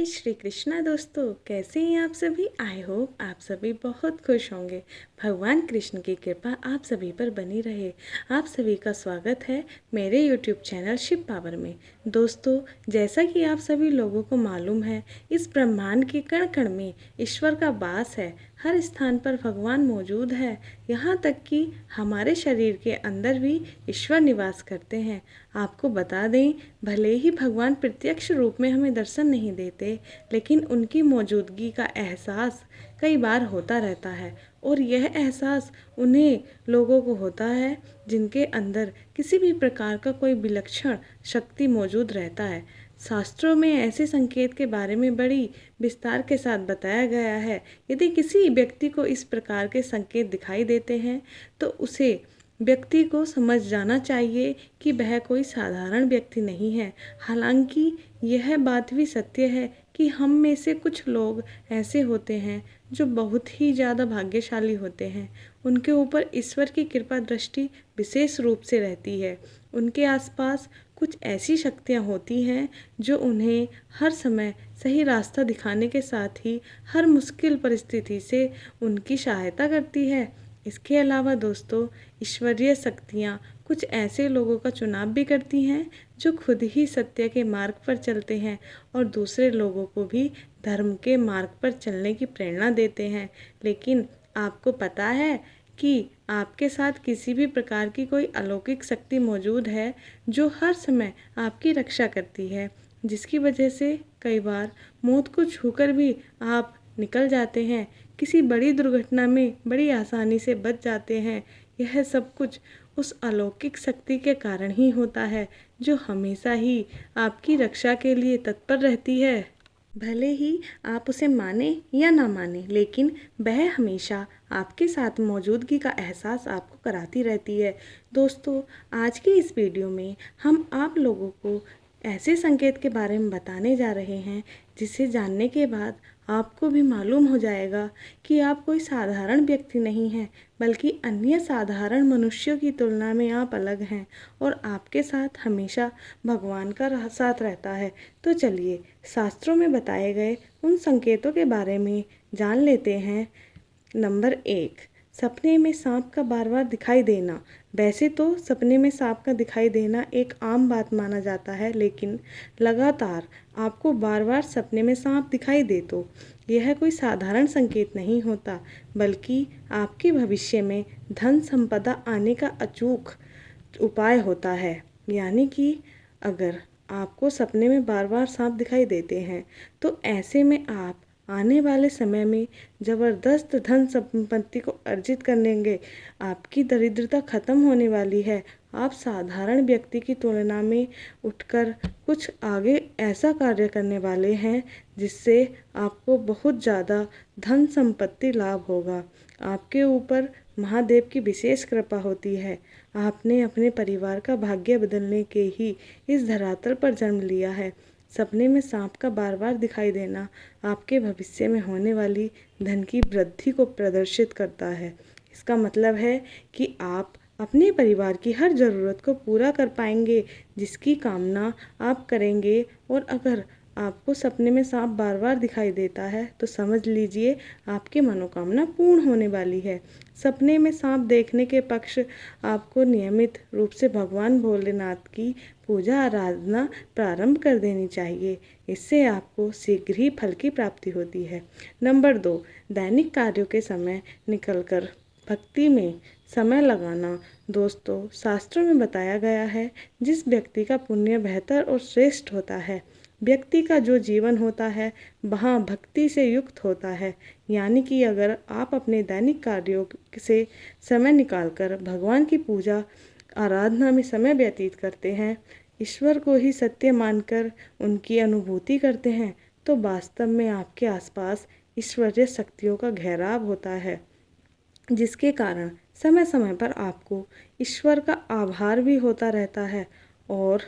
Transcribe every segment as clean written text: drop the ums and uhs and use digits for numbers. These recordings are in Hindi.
जय श्री कृष्णा दोस्तों, कैसे हैं आप सभी। आई होप आप सभी बहुत खुश होंगे। भगवान कृष्ण की कृपा आप सभी पर बनी रहे। आप सभी का स्वागत है मेरे यूट्यूब चैनल शिव पावर में। दोस्तों, जैसा कि आप सभी लोगों को मालूम है, इस ब्रह्मांड के कण कण में ईश्वर का वास है। हर स्थान पर भगवान मौजूद है। यहाँ तक कि हमारे शरीर के अंदर भी ईश्वर निवास करते हैं। आपको बता दें, भले ही भगवान प्रत्यक्ष रूप में हमें दर्शन नहीं देते, लेकिन उनकी मौजूदगी का एहसास कई बार होता रहता है। और यह एहसास उन्हें लोगों को होता है जिनके अंदर किसी भी प्रकार का कोई विलक्षण शक्ति मौजूद रहता है। शास्त्रों में ऐसे संकेत के बारे में बड़ी विस्तार के साथ बताया गया है। यदि किसी व्यक्ति को इस प्रकार के संकेत दिखाई देते हैं तो उसे व्यक्ति को समझ जाना चाहिए कि वह कोई साधारण व्यक्ति नहीं है। हालांकि यह बात भी सत्य है कि हम में से कुछ लोग ऐसे होते हैं जो बहुत ही ज़्यादा भाग्यशाली होते हैं। उनके ऊपर ईश्वर की कृपा दृष्टि विशेष रूप से रहती है। उनके आसपास कुछ ऐसी शक्तियाँ होती हैं जो उन्हें हर समय सही रास्ता दिखाने के साथ ही हर मुश्किल परिस्थिति से उनकी सहायता करती है। इसके अलावा दोस्तों, ईश्वरीय शक्तियाँ कुछ ऐसे लोगों का चुनाव भी करती हैं जो खुद ही सत्य के मार्ग पर चलते हैं और दूसरे लोगों को भी धर्म के मार्ग पर चलने की प्रेरणा देते हैं। लेकिन आपको पता है कि आपके साथ किसी भी प्रकार की कोई अलौकिक शक्ति मौजूद है जो हर समय आपकी रक्षा करती है, जिसकी वजह से कई बार मौत को छूकर भी आप निकल जाते हैं, किसी बड़ी दुर्घटना में बड़ी आसानी से बच जाते हैं। यह सब कुछ उस अलौकिक शक्ति के कारण ही होता है जो हमेशा ही आपकी रक्षा के लिए तत्पर रहती है। भले ही आप उसे माने या ना माने, लेकिन वह हमेशा आपके साथ मौजूदगी का एहसास आपको कराती रहती है। दोस्तों, आज की इस वीडियो में हम आप लोगों को ऐसे संकेत के बारे में बताने जा रहे हैं जिसे जानने के बाद आपको भी मालूम हो जाएगा कि आप कोई साधारण व्यक्ति नहीं हैं, बल्कि अन्य साधारण मनुष्यों की तुलना में आप अलग हैं और आपके साथ हमेशा भगवान का साथ रहता है। तो चलिए शास्त्रों में बताए गए उन संकेतों के बारे में जान लेते हैं। नंबर 1, सपने में सांप का बार बार दिखाई देना। वैसे तो सपने में सांप का दिखाई देना एक आम बात माना जाता है, लेकिन लगातार आपको बार बार सपने में सांप दिखाई दे तो यह कोई साधारण संकेत नहीं होता, बल्कि आपके भविष्य में धन संपदा आने का अचूक उपाय होता है। यानी कि अगर आपको सपने में बार बार सांप दिखाई देते हैं तो ऐसे में आप आने वाले समय में ज़बरदस्त धन संपत्ति को अर्जित कर लेंगे। आपकी दरिद्रता खत्म होने वाली है। आप साधारण व्यक्ति की तुलना में उठकर कुछ आगे ऐसा कार्य करने वाले हैं जिससे आपको बहुत ज़्यादा धन संपत्ति लाभ होगा। आपके ऊपर महादेव की विशेष कृपा होती है। आपने अपने परिवार का भाग्य बदलने के ही इस धरातल पर जन्म लिया है। सपने में सांप का बार बार दिखाई देना आपके भविष्य में होने वाली धन की वृद्धि को प्रदर्शित करता है। इसका मतलब है कि आप अपने परिवार की हर ज़रूरत को पूरा कर पाएंगे, जिसकी कामना आप करेंगे। और अगर आपको सपने में सांप बार बार दिखाई देता है तो समझ लीजिए आपकी मनोकामना पूर्ण होने वाली है। सपने में सांप देखने के पक्ष आपको नियमित रूप से भगवान भोलेनाथ की पूजा आराधना प्रारंभ कर देनी चाहिए। इससे आपको शीघ्र ही फल की प्राप्ति होती है। नंबर 2, दैनिक कार्यों के समय निकलकर भक्ति में समय लगाना। दोस्तों, शास्त्रों में बताया गया है जिस व्यक्ति का पुण्य बेहतर और श्रेष्ठ होता है, व्यक्ति का जो जीवन होता है वहाँ भक्ति से युक्त होता है। यानी कि अगर आप अपने दैनिक कार्यों से समय निकालकर भगवान की पूजा आराधना में समय व्यतीत करते हैं, ईश्वर को ही सत्य मानकर उनकी अनुभूति करते हैं, तो वास्तव में आपके आसपास ईश्वरीय शक्तियों का घेराव होता है, जिसके कारण समय समय पर आपको ईश्वर का आभार भी होता रहता है और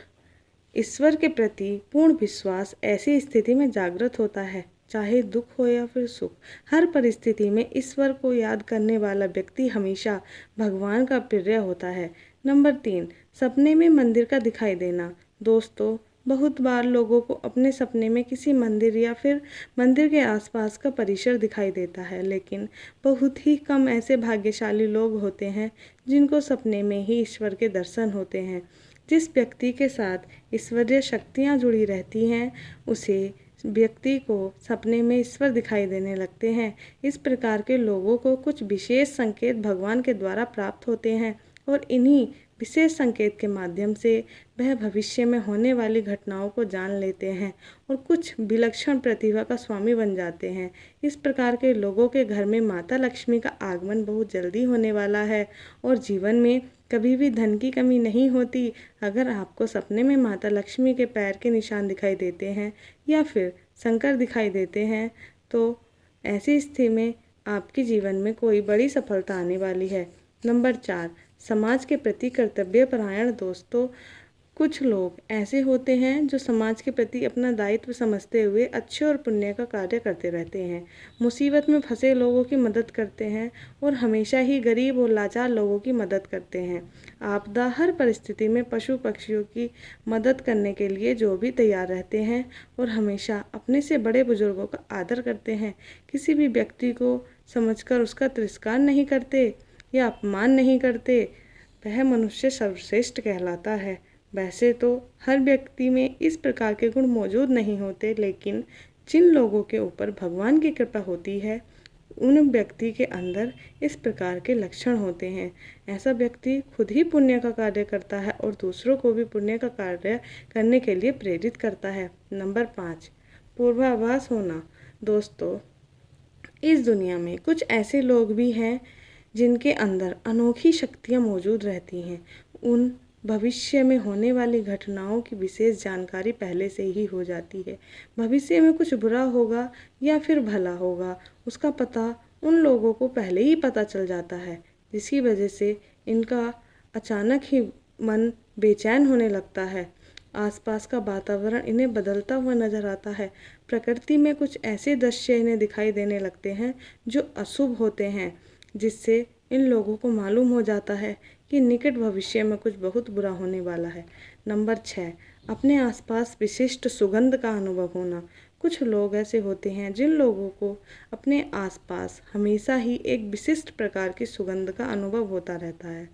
ईश्वर के प्रति पूर्ण विश्वास ऐसी स्थिति में जागृत होता है। चाहे दुख हो या फिर सुख, हर परिस्थिति में ईश्वर को याद करने वाला व्यक्ति हमेशा भगवान का प्रिय होता है। नंबर 3, सपने में मंदिर का दिखाई देना। दोस्तों, बहुत बार लोगों को अपने सपने में किसी मंदिर या फिर मंदिर के आसपास का परिसर दिखाई देता है, लेकिन बहुत ही कम ऐसे भाग्यशाली लोग होते हैं जिनको सपने में ही ईश्वर के दर्शन होते हैं। जिस व्यक्ति के साथ ईश्वरीय शक्तियाँ जुड़ी रहती हैं, उसे व्यक्ति को सपने में ईश्वर दिखाई देने लगते हैं। इस प्रकार के लोगों को कुछ विशेष संकेत भगवान के द्वारा प्राप्त होते हैं और इन्हीं विशेष संकेत के माध्यम से वह भविष्य में होने वाली घटनाओं को जान लेते हैं और कुछ विलक्षण प्रतिभा का स्वामी बन जाते हैं। इस प्रकार के लोगों के घर में माता लक्ष्मी का आगमन बहुत जल्दी होने वाला है और जीवन में कभी भी धन की कमी नहीं होती। अगर आपको सपने में माता लक्ष्मी के पैर के निशान दिखाई देते हैं या फिर शंकर दिखाई देते हैं, तो ऐसी स्थिति में आपके जीवन में कोई बड़ी सफलता आने वाली है। नंबर 4, समाज के प्रति कर्तव्यपरायण। दोस्तों, कुछ लोग ऐसे होते हैं जो समाज के प्रति अपना दायित्व समझते हुए अच्छे और पुण्य का कार्य करते रहते हैं, मुसीबत में फंसे लोगों की मदद करते हैं और हमेशा ही गरीब और लाचार लोगों की मदद करते हैं। आपदा हर परिस्थिति में पशु पक्षियों की मदद करने के लिए जो भी तैयार रहते हैं और हमेशा अपने से बड़े बुजुर्गों का आदर करते हैं। किसी भी व्यक्ति को समझकर उसका तिरस्कार नहीं करते या अपमान नहीं करते, वह मनुष्य सर्वश्रेष्ठ कहलाता है। वैसे तो हर व्यक्ति में इस प्रकार के गुण मौजूद नहीं होते, लेकिन जिन लोगों के ऊपर भगवान की कृपा होती है, उन व्यक्ति के अंदर इस प्रकार के लक्षण होते हैं। ऐसा व्यक्ति खुद ही पुण्य का कार्य करता है और दूसरों को भी पुण्य का कार्य करने के लिए प्रेरित करता है। नंबर 5, पूर्वाभास होना। दोस्तों, इस दुनिया में कुछ ऐसे लोग भी हैं जिनके अंदर अनोखी शक्तियाँ मौजूद रहती हैं। उन भविष्य में होने वाली घटनाओं की विशेष जानकारी पहले से ही हो जाती है। भविष्य में कुछ बुरा होगा या फिर भला होगा, उसका पता उन लोगों को पहले ही पता चल जाता है, जिसकी वजह से इनका अचानक ही मन बेचैन होने लगता है। आसपास का वातावरण इन्हें बदलता हुआ नजर आता है। प्रकृति में कुछ ऐसे दृश्य इन्हें दिखाई देने लगते हैं जो अशुभ होते हैं, जिससे इन लोगों को मालूम हो जाता है कि निकट भविष्य में कुछ बहुत बुरा होने वाला है। नंबर 6, अपने आसपास विशिष्ट सुगंध का अनुभव होना। कुछ लोग ऐसे होते हैं जिन लोगों को अपने आसपास हमेशा ही एक विशिष्ट प्रकार की सुगंध का अनुभव होता रहता है।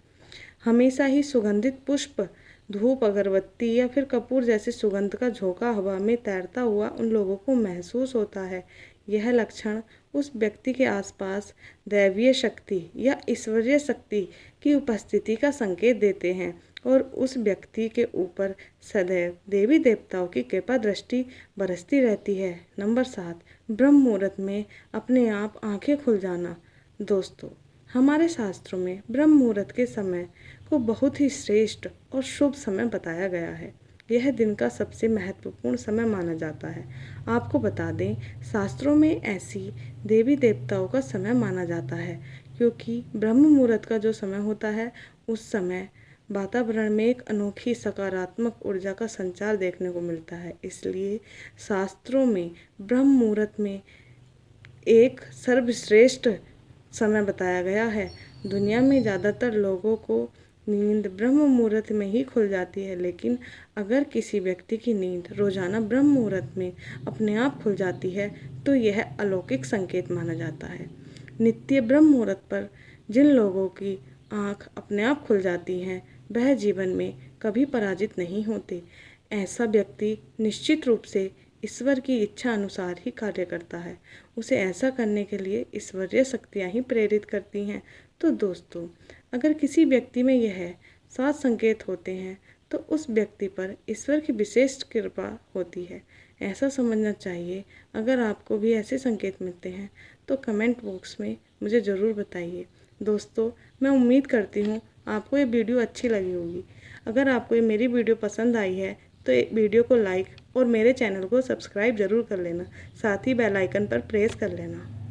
हमेशा ही सुगंधित पुष्प, धूप, अगरबत्ती या फिर कपूर जैसे सुगंध का झोंका हवा में तैरता हुआ उन लोगों को महसूस होता है। यह लक्षण उस व्यक्ति के आसपास दैवीय शक्ति या ईश्वरीय शक्ति की उपस्थिति का संकेत देते हैं और उस व्यक्ति के ऊपर सदैव देवी देवताओं की कृपा दृष्टि बरसती रहती है। नंबर 7, ब्रह्म मुहूर्त में अपने आप आंखें खुल जाना। दोस्तों, हमारे शास्त्रों में ब्रह्म मुहूर्त के समय को बहुत ही श्रेष्ठ और शुभ समय बताया गया है। यह दिन का सबसे महत्वपूर्ण समय माना जाता है। आपको बता दें, शास्त्रों में ऐसी देवी देवताओं का समय माना जाता है क्योंकि ब्रह्म मुहूर्त का जो समय होता है, उस समय वातावरण में एक अनोखी सकारात्मक ऊर्जा का संचार देखने को मिलता है। इसलिए शास्त्रों में ब्रह्म मुहूर्त में एक सर्वश्रेष्ठ समय बताया गया है। दुनिया में ज़्यादातर लोगों को नींद ब्रह्म मुहूर्त में ही खुल जाती है, लेकिन अगर किसी व्यक्ति की नींद रोजाना ब्रह्म मुहूर्त में अपने आप खुल जाती है तो यह अलौकिक संकेत माना जाता है। नित्य ब्रह्म मुहूर्त पर जिन लोगों की आँख अपने आप खुल जाती हैं, वह जीवन में कभी पराजित नहीं होते। ऐसा व्यक्ति निश्चित रूप से ईश्वर की इच्छा अनुसार ही कार्य करता है। उसे ऐसा करने के लिए ईश्वरीय शक्तियाँ ही प्रेरित करती हैं। तो दोस्तों, अगर किसी व्यक्ति में यह 7 संकेत होते हैं तो उस व्यक्ति पर ईश्वर की विशेष कृपा होती है, ऐसा समझना चाहिए। अगर आपको भी ऐसे संकेत मिलते हैं तो कमेंट बॉक्स में मुझे ज़रूर बताइए। दोस्तों, मैं उम्मीद करती हूँ आपको ये वीडियो अच्छी लगी होगी। अगर आपको ये मेरी वीडियो पसंद आई है तो वीडियो को लाइक और मेरे चैनल को सब्सक्राइब ज़रूर कर लेना, साथ ही बेल आइकन पर प्रेस कर लेना।